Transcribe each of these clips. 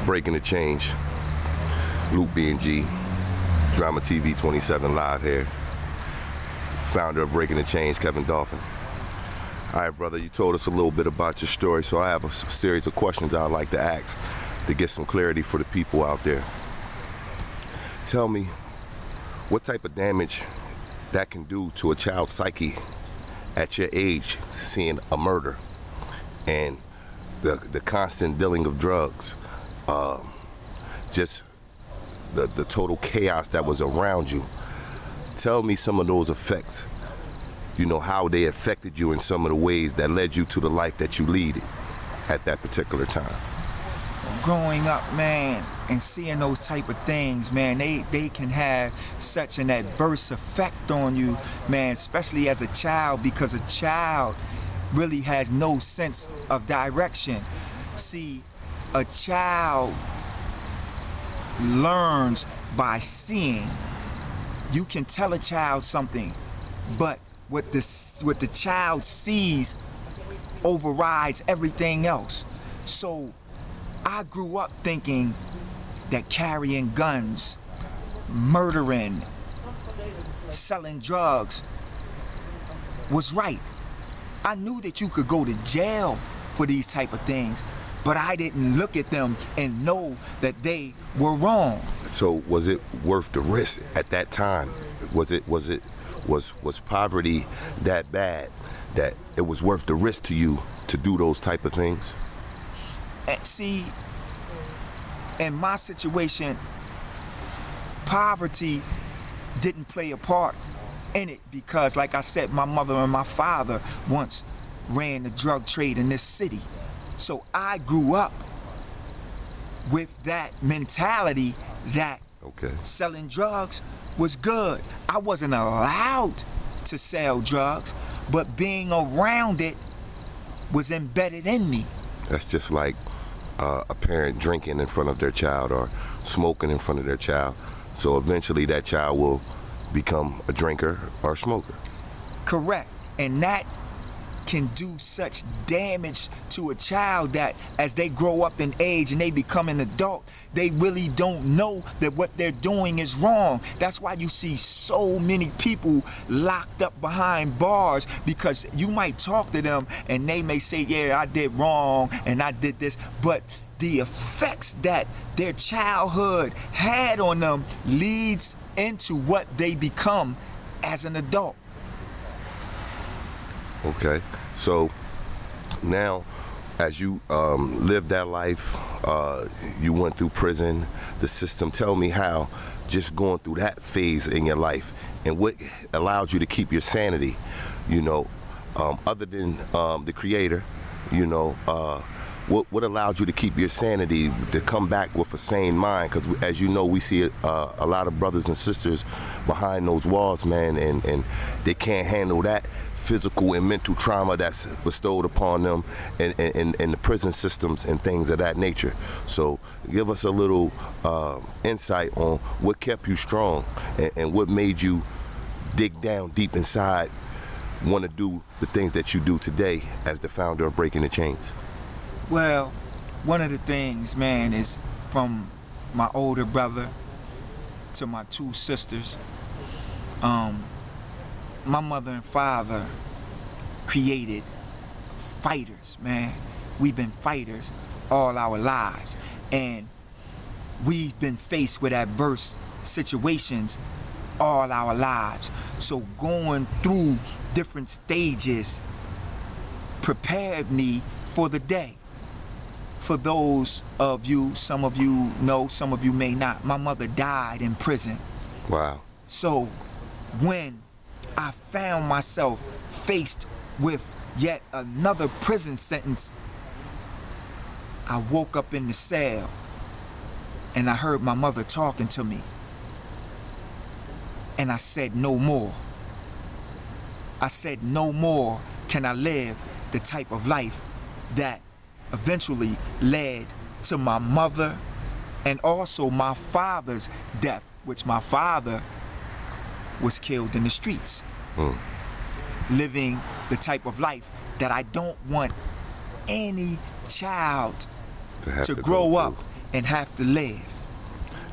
Breaking the Change. Luke BNG. D.R.A.M.A TV 27 live here. Founder of Breaking the Change, Kevin Dolphin. All right, brother, you told us a little bit about your story, so I have a series of questions I'd like to ask to get some clarity for the people out there. Tell me what type of damage that can do to a child's psyche at your age, seeing a murder and the constant dealing of drugs, just the total chaos that was around you. Tell me some of those effects, you know, how they affected you in some of the ways that led you to the life that you lead at that particular time. Growing up, man, and seeing those type of things, man, they can have such an adverse effect on you, man, especially as a child, because a child really has no sense of direction. See, a child learns by seeing. You can tell a child something, but what the child sees overrides everything else. So I grew up thinking that carrying guns, murdering, selling drugs was right. I knew that you could go to jail for these type of things, but I didn't look at them and know that they were wrong. So was it worth the risk at that time? Was poverty that bad that it was worth the risk to you to do those type of things? And see, in my situation, poverty didn't play a part in it because, like I said, my mother and my father once ran the drug trade in this city. So I grew up with that mentality that selling drugs was good. I wasn't allowed to sell drugs, but being around it was embedded in me. That's just like a parent drinking in front of their child or smoking in front of their child. So eventually that child will become a drinker or a smoker. Correct. And that can do such damage to a child that as they grow up in age and they become an adult, they really don't know that what they're doing is wrong. That's why you see so many people locked up behind bars, because you might talk to them and they may say, yeah, I did wrong and I did this, but the effects that their childhood had on them leads into what they become as an adult. Okay, so now as you lived that life, you went through prison, the system. Tell me how, just going through that phase in your life and what allowed you to keep your sanity, you know, other than the creator, you know, what allowed you to keep your sanity, to come back with a sane mind? Because as you know, we see a lot of brothers and sisters behind those walls, man, and they can't handle that physical and mental trauma that's bestowed upon them in the prison systems and things of that nature. So give us a little insight on what kept you strong and what made you dig down deep inside, want to do the things that you do today as the founder of Breaking the Chains. Well, one of the things, man, is from my older brother to my two sisters, my mother and father created fighters, man. We've been fighters all our lives, and we've been faced with adverse situations all our lives. So going through different stages prepared me for the day. For those of you, some of you know, some of you may not, my mother died in prison. Wow. So when I found myself faced with yet another prison sentence, I woke up in the cell and I heard my mother talking to me. And I said, no more. I said, no more can I live the type of life that eventually led to my mother and also my father's death, which my father was killed in the streets. Living the type of life that I don't want any child to grow up and have to live.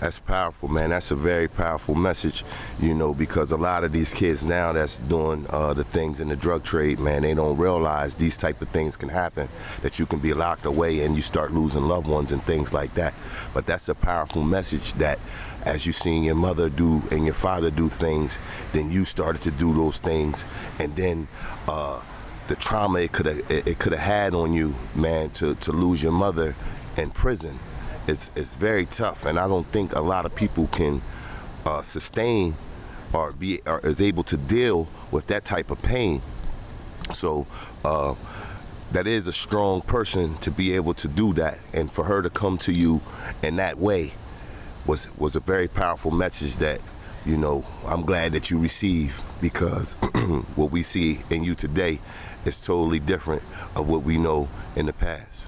That's powerful, man. That's a very powerful message, you know, because a lot of these kids now that's doing the things in the drug trade, man, they don't realize these type of things can happen, that you can be locked away and you start losing loved ones and things like that. But that's a powerful message that as you seen your mother do and your father do things, then you started to do those things, and then the trauma it could have had on you, man, to lose your mother in prison. It's very tough, and I don't think a lot of people can sustain or is able to deal with that type of pain. So that is a strong person to be able to do that, and for her to come to you in that way was a very powerful message that, you know, I'm glad that you receive, because what we see in you today is totally different of what we know in the past.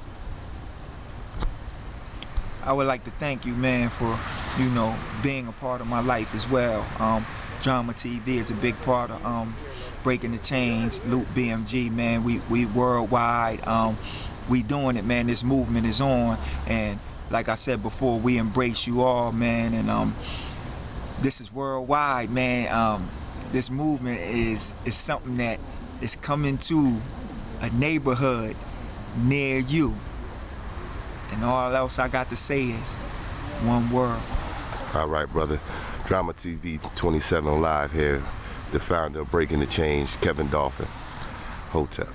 I would like to thank you, man, for, you know, being a part of my life as well. D.R.A.M.A TV is a big part of breaking the chains. Loop BNG, man, we worldwide. We doing it, man. This movement is on, and like I said before, we embrace you all, man. And this is worldwide, man. This movement is something that is coming to a neighborhood near you. And all else I got to say is one word. All right, brother. D.R.A.M.A TV 27 live here. The founder of Breaking the Change, Kevin Dolphin. Hotel.